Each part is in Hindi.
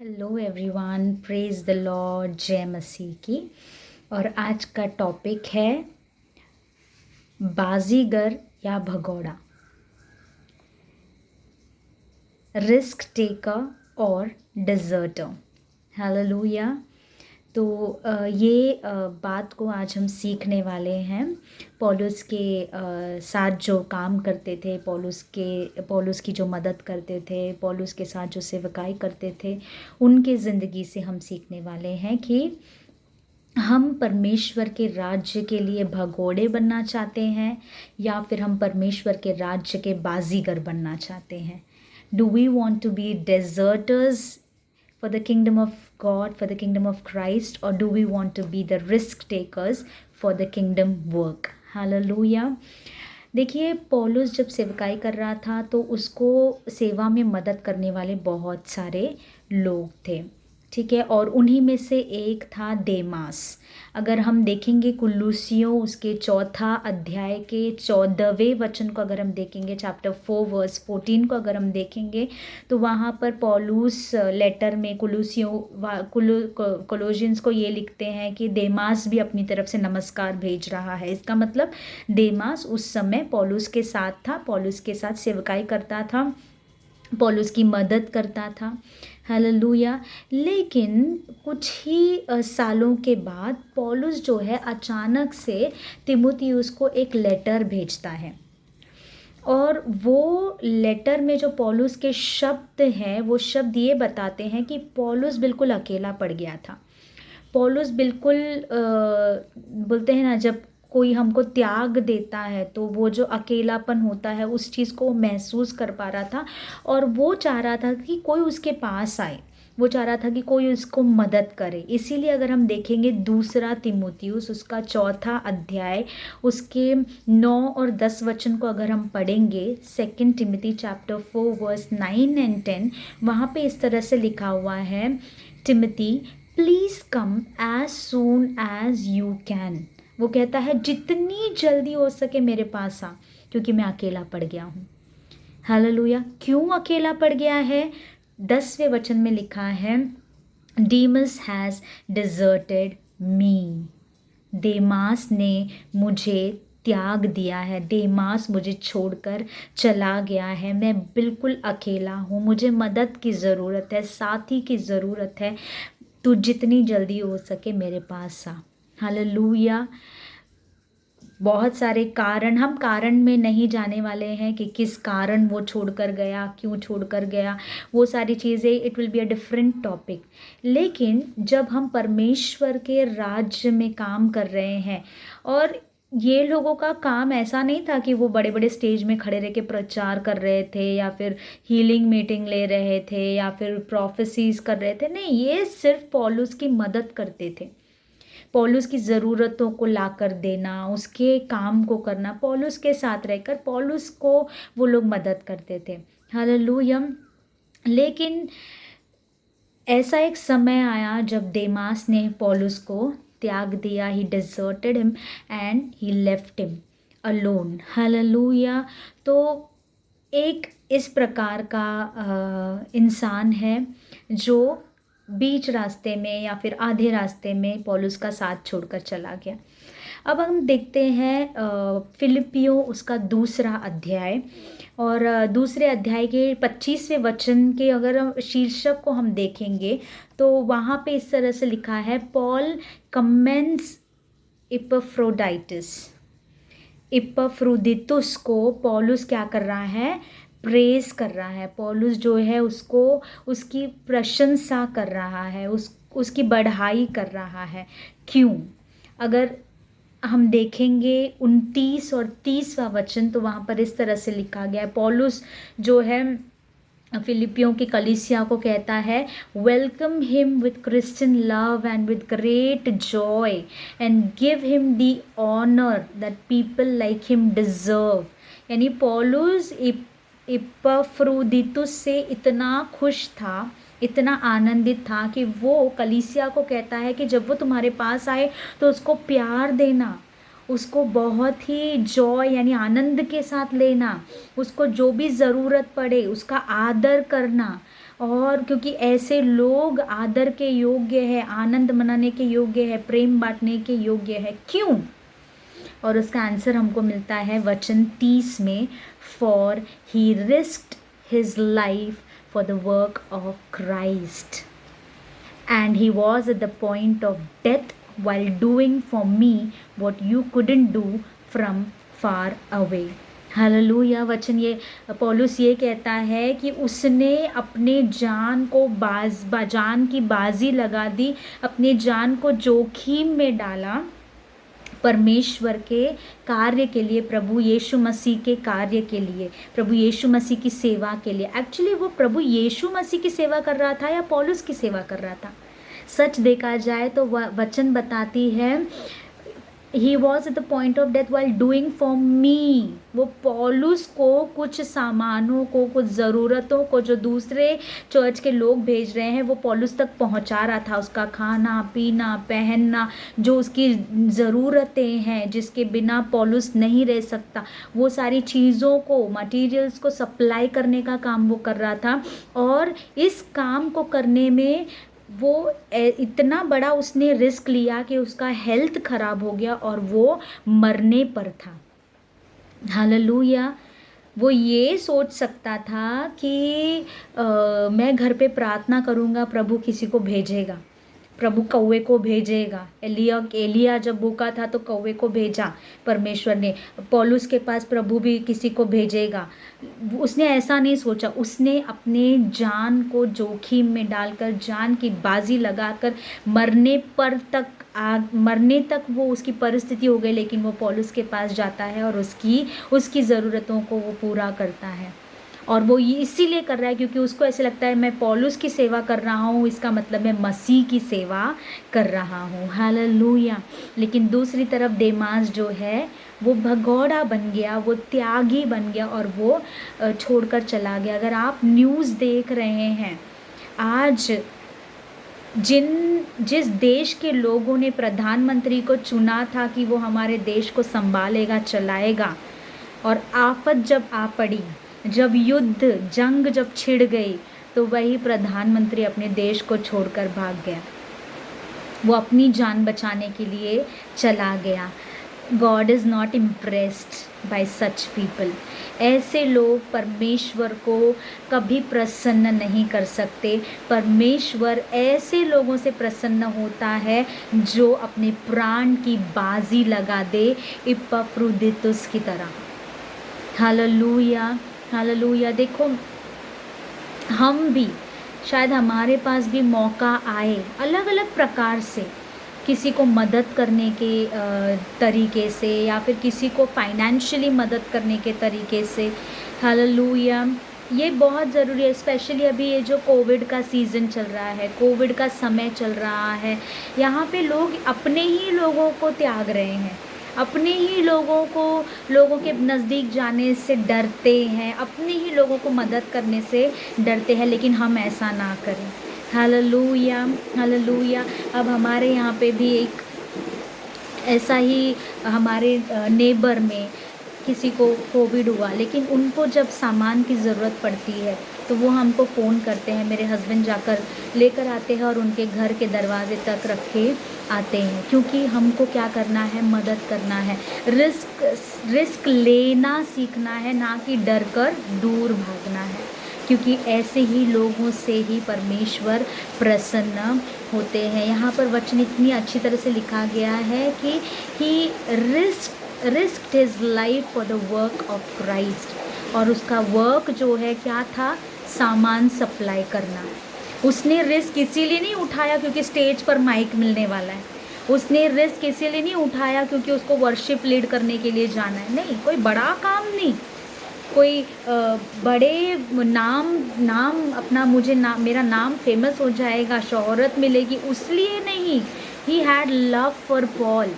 Hello everyone, praise the Lord, जय मसीह की। और आज का टॉपिक है बाजीगर या भगोड़ा, रिस्क टेकर और डिजर्टर। हालेलुया। तो बात को आज हम सीखने वाले हैं। पौलुस के साथ जो काम करते थे, पौलुस की जो मदद करते थे, पौलुस के साथ जो सेवकाई करते थे, उनके ज़िंदगी से हम सीखने वाले हैं कि हम परमेश्वर के राज्य के लिए भगोड़े बनना चाहते हैं या फिर हम परमेश्वर के राज्य के बाजीगर बनना चाहते हैं। Do we want to be deserters for the kingdom of God, for the kingdom of Christ, or do we want to be the risk takers for the kingdom work? Hallelujah. देखिए, पौलुस जब सेवकाई कर रहा था तो उसको सेवा में मदद करने वाले बहुत सारे लोग थे, ठीक है। और उन्हीं में से एक था देमास। अगर हम देखेंगे कुलूसियों उसके 4 अध्याय के 14वें वचन को अगर हम देखेंगे, चैप्टर 4 वर्स 14 को अगर हम देखेंगे, तो वहाँ पर पौलुस लेटर में कोलोजियंस को ये लिखते हैं कि देमास भी अपनी तरफ से नमस्कार भेज रहा है। इसका मतलब देमास उस समय पौलुस के साथ था, पौलुस के साथ सेवकाई करता था, पौलुस की मदद करता था। हालेलुया। लेकिन कुछ ही सालों के बाद पौलुस जो है अचानक से तिमुथियुस को एक लेटर भेजता है, और वो लेटर में जो पौलुस के शब्द हैं वो शब्द ये बताते हैं कि पौलुस बिल्कुल अकेला पड़ गया था। पौलुस बिल्कुल बोलते हैं ना, जब कोई हमको त्याग देता है तो वो जो अकेलापन होता है उस चीज़ को महसूस कर पा रहा था, और वो चाह रहा था कि कोई उसके पास आए, वो चाह रहा था कि कोई उसको मदद करे। इसीलिए अगर हम देखेंगे दूसरा तिमुथियुस उसका 4 अध्याय उसके 9 और 10 वचन को अगर हम पढ़ेंगे, 2 टिमोथी चैप्टर 4 वर्स 9 एंड 10, वहाँ पे इस तरह से लिखा हुआ है, Timothy please come as soon as you can. वो कहता है जितनी जल्दी हो सके मेरे पास आ, क्योंकि मैं अकेला पड़ गया हूँ। हालेलुया। क्यों अकेला पड़ गया है? 10वें वचन में लिखा है, डीमस हैज़ डिजर्टेड मी। देमास ने मुझे त्याग दिया है, देमास मुझे छोड़कर चला गया है, मैं बिल्कुल अकेला हूँ, मुझे मदद की ज़रूरत है, साथी की ज़रूरत है, तू जितनी जल्दी हो सके मेरे पास आ। हालेलुया। बहुत सारे कारण, हम कारण में नहीं जाने वाले हैं कि किस कारण वो छोड़कर गया, क्यों छोड़कर गया, वो सारी चीज़ें, it will be a different topic. लेकिन जब हम परमेश्वर के राज्य में काम कर रहे हैं, और ये लोगों का काम ऐसा नहीं था कि वो बड़े बड़े स्टेज में खड़े रह के प्रचार कर रहे थे या फिर हीलिंग मीटिंग ले रहे थे या फिर प्रोफेसीज कर रहे थे, नहीं, ये सिर्फ पौलुस की मदद करते थे। पौलुस की ज़रूरतों को ला कर देना, उसके काम को करना, पौलुस के साथ रहकर पौलुस को वो लोग मदद करते थे। हालेलुया। लेकिन ऐसा एक समय आया जब देमास ने पौलुस को त्याग दिया, he deserted him and he left him alone. Hallelujah. तो एक इस प्रकार का इंसान है जो बीच रास्ते में या फिर आधे रास्ते में पौलुस का साथ छोड़कर चला गया। अब हम देखते हैं फिलिपियों उसका 2 अध्याय, और दूसरे अध्याय के 25वें वचन के अगर शीर्षक को हम देखेंगे तो वहाँ पे इस तरह से लिखा है, पॉल कमेंड्स इपफ्रुदितुस को पौलुस क्या कर रहा है? प्रेज कर रहा है। पौलुस जो है उसको, उसकी प्रशंसा कर रहा है, उसकी बढ़ाई कर रहा है। क्यों? अगर हम देखेंगे 29 और 30वां वचन, तो वहाँ पर इस तरह से लिखा गया है, पौलुस जो है फिलिपियों की कलीसिया को कहता है, welcome him with Christian love and with great joy and give him the honour that people like him deserve. यानी पौलुस इपफ्रुदितुस से इतना खुश था, इतना आनंदित था कि वो कलीसिया को कहता है कि जब वो तुम्हारे पास आए तो उसको प्यार देना, उसको बहुत ही जॉय यानी आनंद के साथ लेना, उसको जो भी ज़रूरत पड़े उसका आदर करना, और क्योंकि ऐसे लोग आदर के योग्य है, आनंद मनाने के योग्य है, प्रेम बांटने के योग्य है। क्यों? और उसका आंसर हमको मिलता है वचन 30 में, for he risked his life for the work of Christ and he was at the point of death while doing for me what you couldn't do from far away. Hallelujah. वचन ये पौलुस ये कहता है कि उसने अपने जान को जान की बाजी लगा दी, अपने जान को जोखिम में डाला परमेश्वर के कार्य के लिए, प्रभु यीशु मसीह के कार्य के लिए, प्रभु यीशु मसीह की सेवा के लिए। एक्चुअली वो प्रभु यीशु मसीह की सेवा कर रहा था या पौलुस की सेवा कर रहा था? सच देखा जाए तो वचन बताती है he was at the point of death while doing for me. वो पौलुस को कुछ सामानों को, कुछ ज़रूरतों को जो दूसरे चर्च के लोग भेज रहे हैं वो पौलुस तक पहुंचा रहा था। उसका खाना पीना पहनना, जो उसकी ज़रूरतें हैं जिसके बिना पौलुस नहीं रह सकता, वो सारी चीज़ों को, मटेरियल्स को सप्लाई करने का काम वो कर रहा था। और इस काम को करने में वो इतना बड़ा उसने रिस्क लिया कि उसका हेल्थ खराब हो गया और वो मरने पर था। हालेलुया। वो ये सोच सकता था कि मैं घर पे प्रार्थना करूँगा, प्रभु किसी को भेजेगा, प्रभु कौवे को भेजेगा। एलिया जब भूखा था तो कौवे को भेजा परमेश्वर ने। पौलुस के पास प्रभु भी किसी को भेजेगा। उसने ऐसा नहीं सोचा, उसने अपने जान को जोखिम में डालकर, जान की बाजी लगाकर मरने तक वो उसकी परिस्थिति हो गई, लेकिन वो पौलुस के पास जाता है और उसकी ज़रूरतों को वो पूरा करता है। और वो ये इसीलिए कर रहा है क्योंकि उसको ऐसे लगता है मैं पौलुस की सेवा कर रहा हूँ, इसका मतलब मैं मसीह की सेवा कर रहा हूँ। हालेलुया। लेकिन दूसरी तरफ देमास जो है वो भगोड़ा बन गया, वो त्यागी बन गया और वो छोड़कर चला गया। अगर आप न्यूज़ देख रहे हैं आज, जिस देश के लोगों ने प्रधानमंत्री को चुना था कि वो हमारे देश को संभालेगा, चलाएगा, और आफत जब आ पड़ी, जब युद्ध जंग जब छिड़ गई, तो वही प्रधानमंत्री अपने देश को छोड़कर भाग गया। वो अपनी जान बचाने के लिए चला गया। God is not impressed by such people. ऐसे लोग परमेश्वर को कभी प्रसन्न नहीं कर सकते। परमेश्वर ऐसे लोगों से प्रसन्न होता है जो अपने प्राण की बाजी लगा दे, इपफ्रुदीतुस की तरह। Hallelujah, hallelujah. देखो, हम भी शायद हमारे पास भी मौका आए अलग अलग प्रकार से, किसी को मदद करने के तरीके से, या फिर किसी को फाइनेंशियली मदद करने के तरीके से। हालेलुया। ये बहुत ज़रूरी है, स्पेशली अभी ये जो कोविड का सीज़न चल रहा है, कोविड का समय चल रहा है, यहाँ पे लोग अपने ही लोगों को त्याग रहे हैं, अपने ही लोगों के नज़दीक जाने से डरते हैं, अपने ही लोगों को मदद करने से डरते हैं। लेकिन हम ऐसा ना करें। Hallelujah, hallelujah. अब हमारे यहाँ पे भी एक ऐसा ही, हमारे नेबर में किसी को कोविड हुआ, लेकिन उनको जब सामान की ज़रूरत पड़ती है तो वो हमको फ़ोन करते हैं, मेरे हस्बैंड जाकर लेकर आते हैं और उनके घर के दरवाजे तक रख के आते हैं। क्योंकि हमको क्या करना है? मदद करना है, रिस्क लेना सीखना है, ना कि डर कर दूर भागना है। क्योंकि ऐसे ही लोगों से ही परमेश्वर प्रसन्न होते हैं। यहाँ पर वचन इतनी अच्छी तरह से लिखा गया है कि ही risked his life for the work of Christ। और उसका वर्क जो है क्या था? सामान सप्लाई करना। उसने रिस्क इसीलिए नहीं उठाया क्योंकि स्टेज पर माइक मिलने वाला है, उसने रिस्क इसीलिए नहीं उठाया क्योंकि उसको वर्शिप लीड करने के लिए जाना है, नहीं, कोई बड़ा काम नहीं, कोई बड़े नाम अपना, मेरा नाम फेमस हो जाएगा, शोहरत मिलेगी, उसलिए नहीं। He had love for Paul,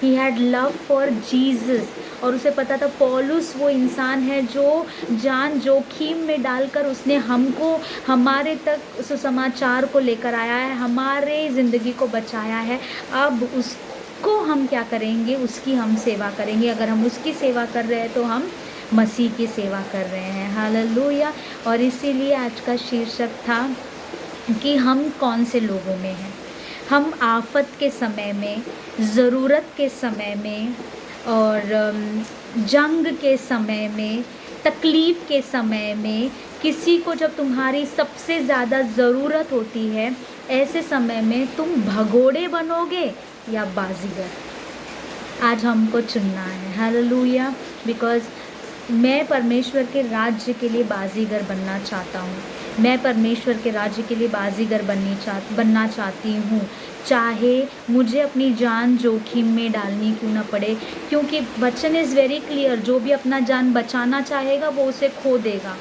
he had love for Jesus. और उसे पता था पौलुस वो इंसान है जो जान जोखिम में डालकर उसने हमको, हमारे तक सुसमाचार को लेकर आया है, हमारे ज़िंदगी को बचाया है। अब उसको हम क्या करेंगे? उसकी हम सेवा करेंगे। अगर हम उसकी सेवा कर रहे हैं तो हम मसीह की सेवा कर रहे हैं। हालेलुया। और इसीलिए आज का शीर्षक था कि हम कौन से लोगों में हैं। हम आफत के समय में, ज़रूरत के समय में और जंग के समय में, तकलीफ़ के समय में, किसी को जब तुम्हारी सबसे ज़्यादा ज़रूरत होती है, ऐसे समय में तुम भगोड़े बनोगे या बाजीगर। आज हमको चुनना है। हालेलुया। बिकॉज़ मैं परमेश्वर के राज्य के लिए बाजीगर बनना चाहता हूँ। मैं परमेश्वर के राज्य के लिए बाजीगर बनना चाहती हूँ, चाहे मुझे अपनी जान जोखिम में डालनी क्यों ना पड़े, क्योंकि वचन इज़ वेरी क्लियर, जो भी अपना जान बचाना चाहेगा वो उसे खो देगा,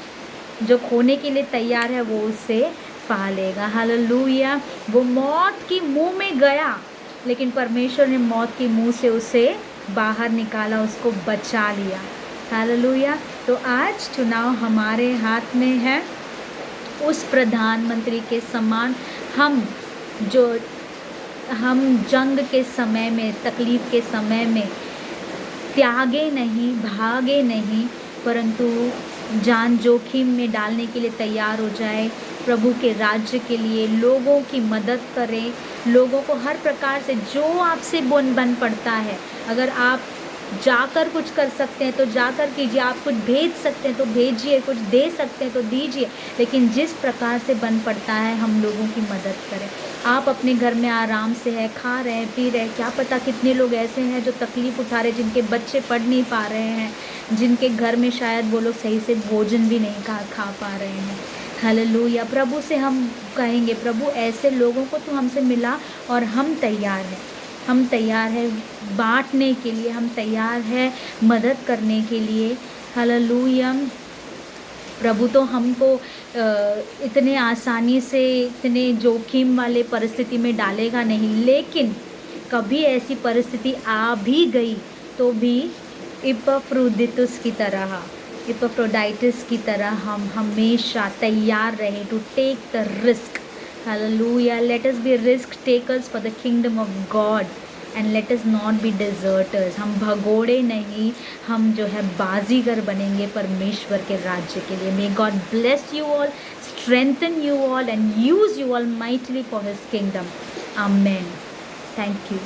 जो खोने के लिए तैयार है वो उसे पा लेगा। हालेलुया। वो मौत की मुंह में गया, लेकिन परमेश्वर ने मौत के मुंह से उसे बाहर निकाला, उसको बचा लिया। हालेलुया। तो आज चुनाव हमारे हाथ में है। उस प्रधानमंत्री के समान हम जंग के समय में, तकलीफ़ के समय में त्यागे नहीं, भागे नहीं, परंतु जान जोखिम में डालने के लिए तैयार हो जाए, प्रभु के राज्य के लिए लोगों की मदद करें, लोगों को हर प्रकार से जो आपसे बन पड़ता है। अगर आप जाकर कुछ कर सकते हैं तो जाकर कीजिए, आप कुछ भेज सकते हैं तो भेजिए, कुछ दे सकते हैं तो दीजिए, लेकिन जिस प्रकार से बन पड़ता है हम लोगों की मदद करें। आप अपने घर में आराम से है, खा रहे हैं, पी रहे हैं, क्या पता कितने लोग ऐसे हैं जो तकलीफ़ उठा रहे हैं, जिनके बच्चे पढ़ नहीं पा रहे हैं, जिनके घर में शायद वो लोग सही से भोजन भी नहीं खा पा रहे हैं। हालेलुया। प्रभु से हम कहेंगे, प्रभु ऐसे लोगों को तू हमसे मिला और हम तैयार हैं, हम तैयार हैं बांटने के लिए, हम तैयार हैं मदद करने के लिए। हालेलुया। प्रभु तो हमको इतने आसानी से, इतने जोखिम वाले परिस्थिति में डालेगा नहीं, लेकिन कभी ऐसी परिस्थिति आ भी गई तो भी इपफ्रोडिटस की तरह हम हमेशा तैयार रहे to take the risk. Hallelujah. Let us be risk takers for the kingdom of God and let us not be deserters. हम भगोड़े नहीं, हम जो है बाजीगर बनेंगे परमेश्वर के राज्य के लिए। May God bless you all, strengthen you all and use you all mightily for His kingdom. Amen. Thank you.